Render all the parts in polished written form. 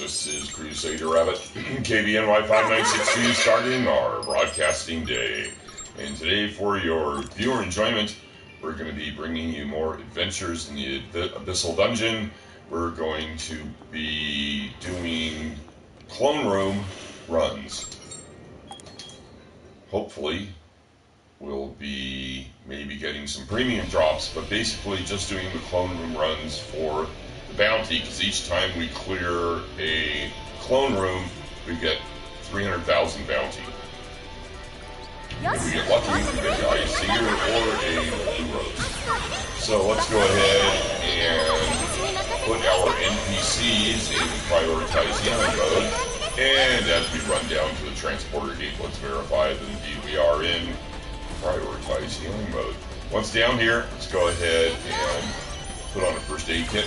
This is Crusader Rabbit, KBNY 5962, starting our broadcasting day. And today, for your viewer enjoyment, we're going to be bringing you more adventures in the Abyssal Dungeon. We're going to be doing clone room runs. Hopefully, we'll be maybe getting some premium drops, but basically just doing the clone room runs for the bounty, because each time we clear a clone room, we get 300,000 bounty. If we get lucky, we get a Seer or a Blue Rose. So let's go ahead and put our NPCs in prioritize healing mode. And as we run down to the transporter gate, let's verify that indeed we are in prioritize healing mode. Once down here, let's go ahead and put on a first aid kit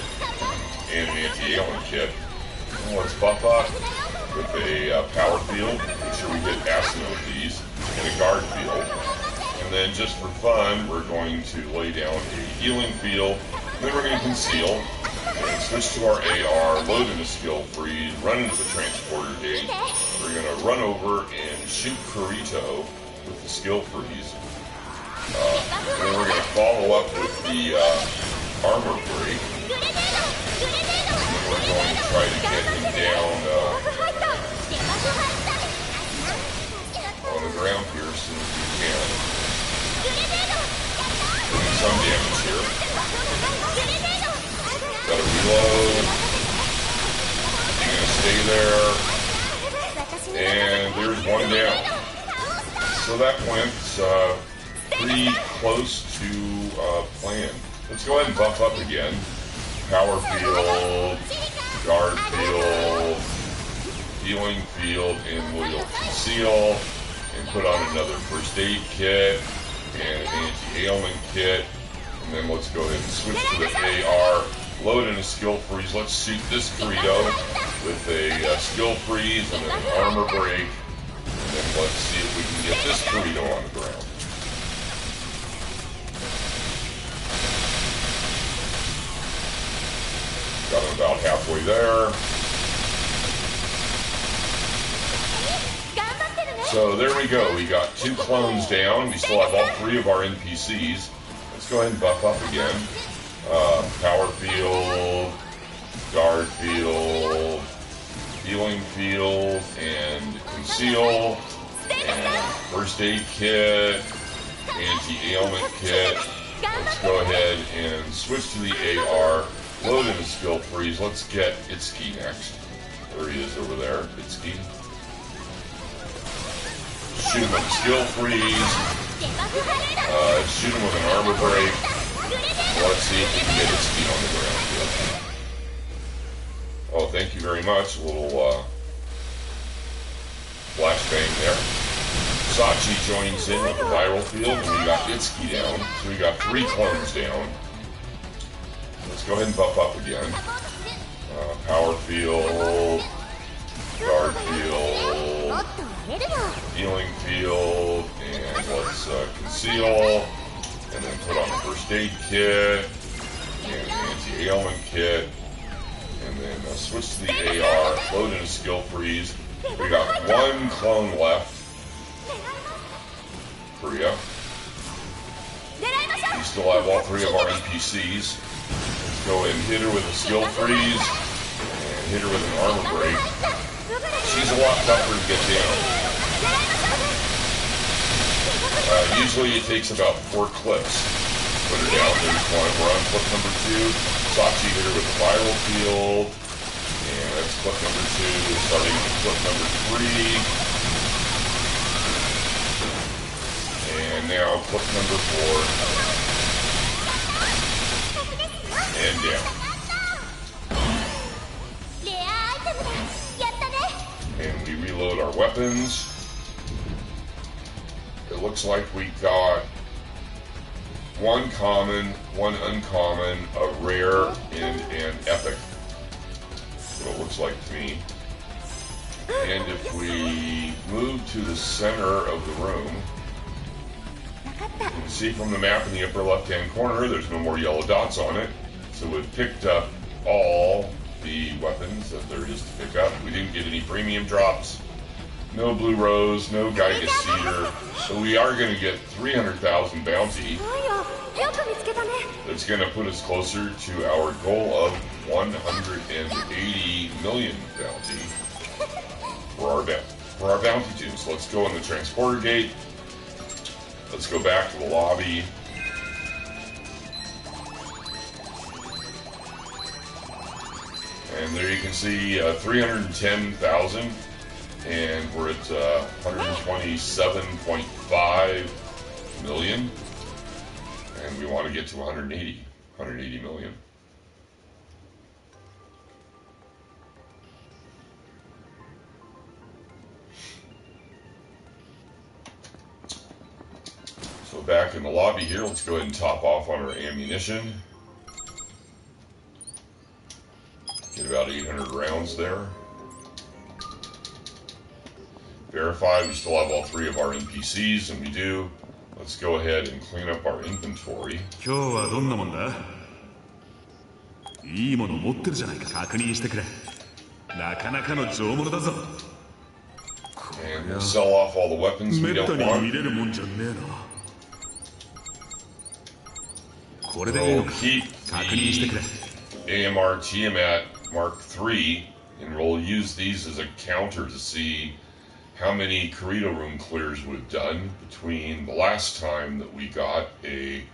and an anti-ailment kit. And let's buff up with a power field. Make sure we hit Asino with these, and a guard field. And then just for fun, we're going to lay down a healing field. And then we're going to conceal and switch to our AR, load in a skill freeze, run into the transporter gate. We're going to run over and shoot Kirito with the skill freeze. And then we're going to follow up with the armor break. And then we're going to try to get him down on the ground here as soon as we can. Doing some damage here. Gotta reload. You're gonna stay there. And there's one down. So that went pretty close to plan. Let's go ahead and buff up again. Power field, guard field, healing field, and we'll conceal and put on another first aid kit and an anti-ailment kit. And then let's go ahead and switch to the AR, load in a skill freeze. Let's shoot this Kirito with a skill freeze and then an armor break. And then let's see if we can get this Kirito on the ground. Got him about halfway there. So there we go. We got 2 clones down. We still have all 3 of our NPCs. Let's go ahead and buff up again. Power field, guard field, healing field, and conceal, and first aid kit, anti-ailment kit. Let's go ahead and switch to the AR. Load in a skill freeze. Let's get Itsuki next. There he is over there, Itsuki. Shoot him with a skill freeze. Shoot him with an armor break. Let's see if we can get Itsuki on the ground here. Oh, thank you very much. A little flashbang there. Sachi joins in with the viral field, and we got Itsuki down. So we got 3 clones down. Let's go ahead and buff up again. Power field, guard field, healing field, and let's conceal, and then put on a first aid kit, and an anti-ailment kit, and then switch to the AR, load in a skill freeze. We got 1 clone left. Korea. We still have all 3 of our NPCs. Let's go and hit her with a skill freeze, and hit her with an armor break. She's a lot tougher to get down. Usually it takes about 4 clips. Put her down, there's one. We're on clip number 2. Sachi hit her with the viral field, and that's clip number 2. Starting with clip number 3. And now clip number 4. And down. And we reload our weapons. It looks like we got 1 common, 1 uncommon, a rare, and an epic. That's what it looks like to me. And if we move to the center of the room, you can see from the map in the upper left-hand corner, there's no more yellow dots on it. So we've picked up all the weapons that there is to pick up. We didn't get any premium drops. No Blue Rose, no Gygas Cedar. So we are going to get 300,000 bounty. That's going to put us closer to our goal of 180 million bounty for our bounty tunes. So let's go in the transporter gate. Let's go back to the lobby. And there you can see 310,000. And we're at 127.5 million. And we want to get to 180 million. So back in the lobby here, let's go ahead and top off on our ammunition. Get about 800 rounds there. Verify we still have all 3 of our NPCs, and we do. Let's go ahead and clean up our inventory. And we'll sell off all the weapons we don't want. We'll keep the AMR Tiamat Mark III, and we'll use these as a counter to see how many Kirito room clears we've done between the last time that we got a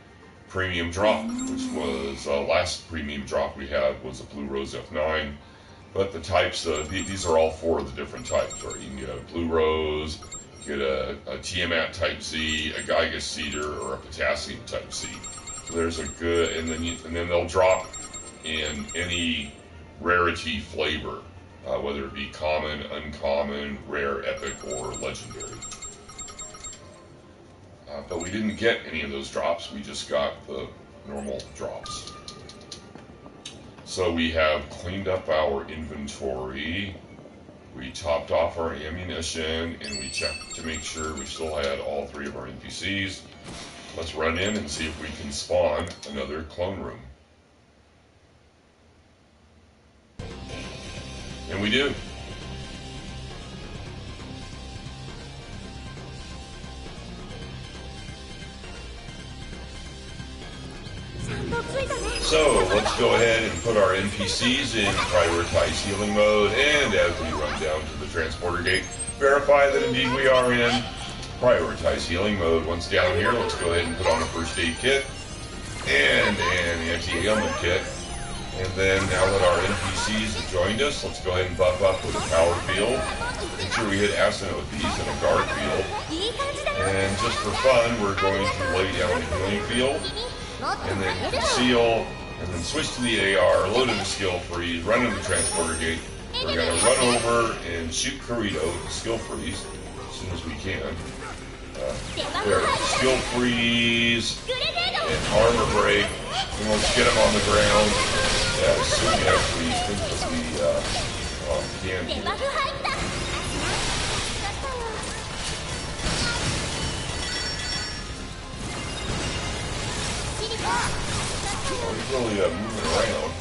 premium drop, which was last premium drop we had was a Blue Rose F9. But the types of these are all 4 of the different types, right? You can get a Blue Rose, get a Tiamat Type Z, a Gygas Cedar, or a Potassium Type C. So there's a good, and then they'll drop in any rarity flavor. Whether it be common, uncommon, rare, epic, or legendary. But we didn't get any of those drops, we just got the normal drops. So we have cleaned up our inventory, we topped off our ammunition, and we checked to make sure we still had all 3 of our NPCs. Let's run in and see if we can spawn another clone room. And we do. So let's go ahead and put our NPCs in prioritize healing mode, and as we run down to the transporter gate, verify that indeed we are in prioritize healing mode. Once down here, let's go ahead and put on a first aid kit and an anti-ailment kit. And then now that our NPCs have joined us, let's go ahead and buff up with a power field. Make sure we hit Asino with these in a guard field. And just for fun, we're going to lay down a healing field, and then conceal, and then switch to the AR, load in the skill freeze, run in the transporter gate. We're going to run over and shoot Kirito with skill freeze as soon as we can. There, skill freeze, and armor break, and let's get him on the ground as soon as we think that we can here. Oh, he's really moving around.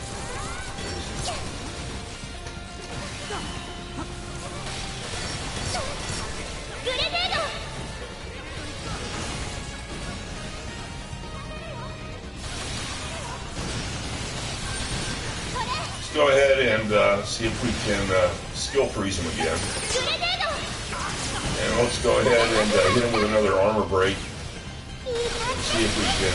Go ahead and see if we can skill freeze him again. And let's go ahead and hit him with another armor break. And see if we can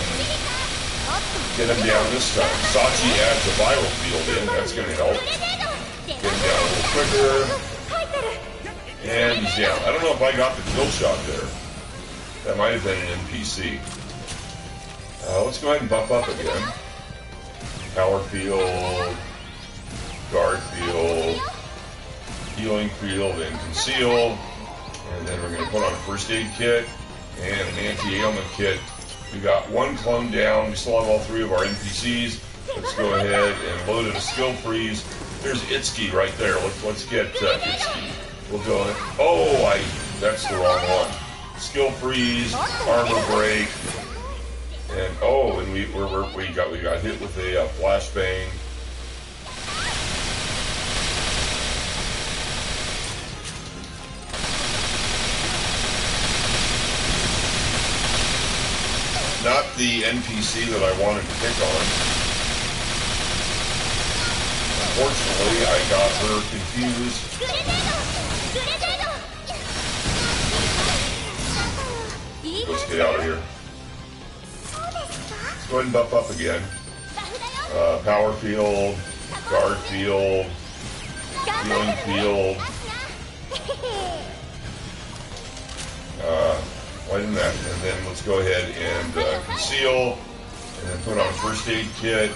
get him down this time. Sachi adds a viral field in, that's going to help. Get him down a little quicker. And he's down. I don't know if I got the kill shot there. That might have been an NPC. Let's go ahead and buff up again. Power field. Guard field, healing field, and conceal. And then we're going to put on a first aid kit and an anti-ailment kit. We got 1 clone down. We still have all 3 of our NPCs. Let's go ahead and load in a skill freeze. There's Itsuki right there. Let's get Itsuki. We'll go in. Oh, that's the wrong one. Skill freeze, armor break, and we got hit with a flashbang. the NPC that I wanted to pick on. Unfortunately, I got her confused. Let's get out of here. Let's go ahead and buff up again. Power field, guard field, healing field. Why didn't that? And then let's go ahead and conceal, and then put on a first aid kit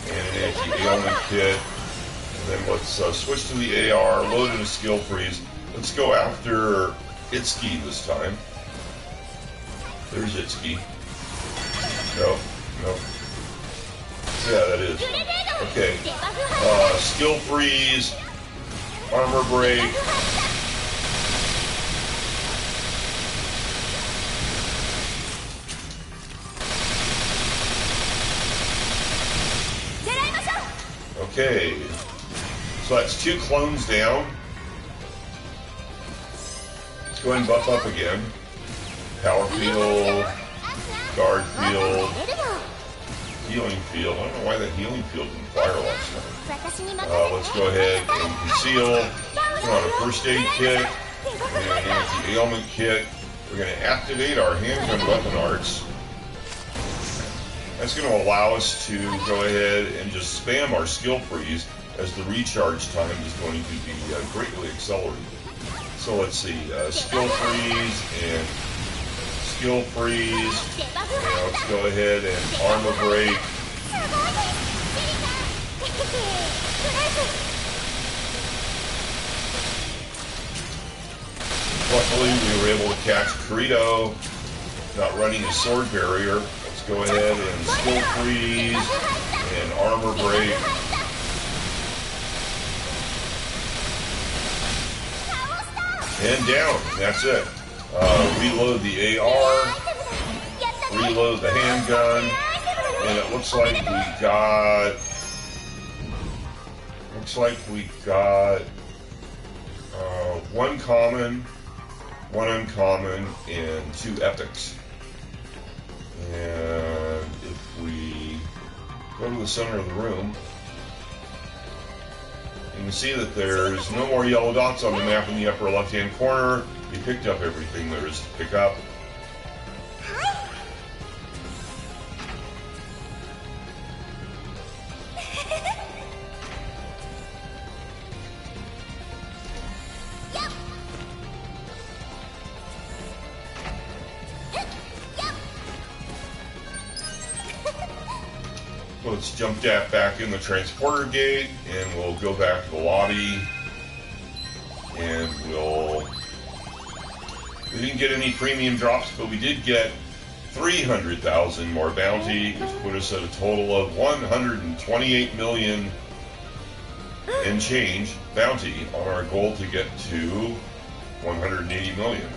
and an anti-ailment kit. And then let's switch to the AR, load in a skill freeze. Let's go after Itsuki this time. There's Itsuki. Nope, nope. Yeah, that is. Okay. Skill freeze, armor break. Okay, so that's 2 clones down. Let's go ahead and buff up again. Power field, guard field, healing field. I don't know why that healing field didn't fire last time. Let's go ahead and conceal. Put on a first aid kit and an anti-ailment kit. We're going to activate our handgun weapon arts. That's going to allow us to go ahead and just spam our skill freeze, as the recharge time is going to be greatly accelerated. So let's see, skill freeze and skill freeze. And let's go ahead and armor break. Luckily, we were able to catch Kirito, not running a sword barrier. Let's go ahead and skill freeze and armor break. And down. That's it. Reload the AR. Reload the handgun. And it looks like we got. One common, one uncommon, and 2 epics. And if we go to the center of the room, you can see that there's no more yellow dots on the map in the upper left-hand corner. We picked up everything there is to pick up. Let's jump back in the transporter gate, and we'll go back to the lobby, and we didn't get any premium drops, but we did get 300,000 more bounty, which put us at a total of 128 million and change bounty on our goal to get to 180 million.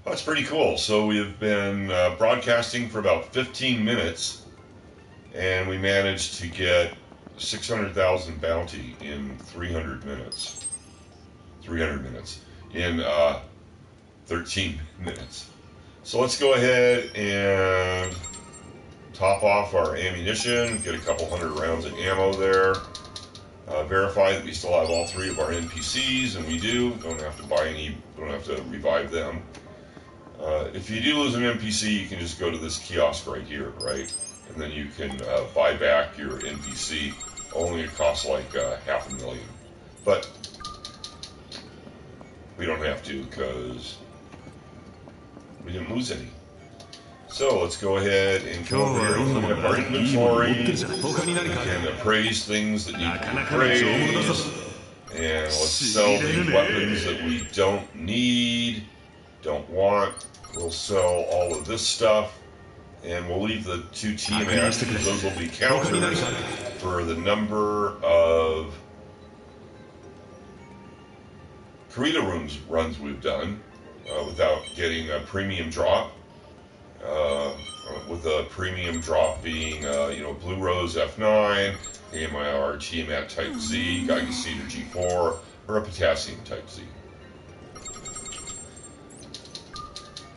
That's pretty cool. So we've been broadcasting for about 15 minutes, and we managed to get 600,000 bounty in 300 minutes. 300 minutes in 13 minutes. So let's go ahead and top off our ammunition, get a couple hundred rounds of ammo there. Verify that we still have all 3 of our NPCs, and we do. Don't have to buy any, don't have to revive them. If you do lose an NPC, you can just go to this kiosk right here, right? And then you can buy back your NPC. Only it costs like $500,000. But we don't have to, because we didn't lose any. So let's go ahead and come over here and look at our inventory. We can appraise things that need to be appraised. And let's sell the weapons that we don't need, don't want. We'll sell all of this stuff, and we'll leave the 2 TMAs, because those will be counters for the number of Kirito runs we've done without getting a premium drop. With a premium drop being, Blue Rose F9, AMIR TMAT Type Z, Geiger Cedar G4, or a Potassium Type Z.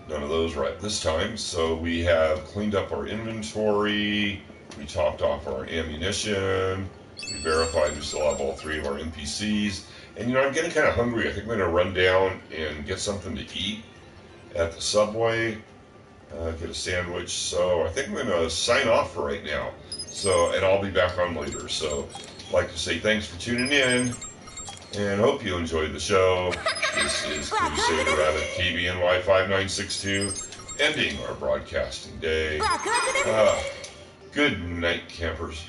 None of those right this time. So we have cleaned up our inventory. We topped off our ammunition. We verified we still have all 3 of our NPCs. And you know, I'm getting kind of hungry. I think I'm going to run down and get something to eat at the Subway. Get a sandwich. So I think I'm going to sign off for right now. So, and I'll be back on later. So I'd like to say thanks for tuning in. And hope you enjoyed the show. This is Crusader Rabbit KBNY5962, ending our broadcasting day. Good night, campers.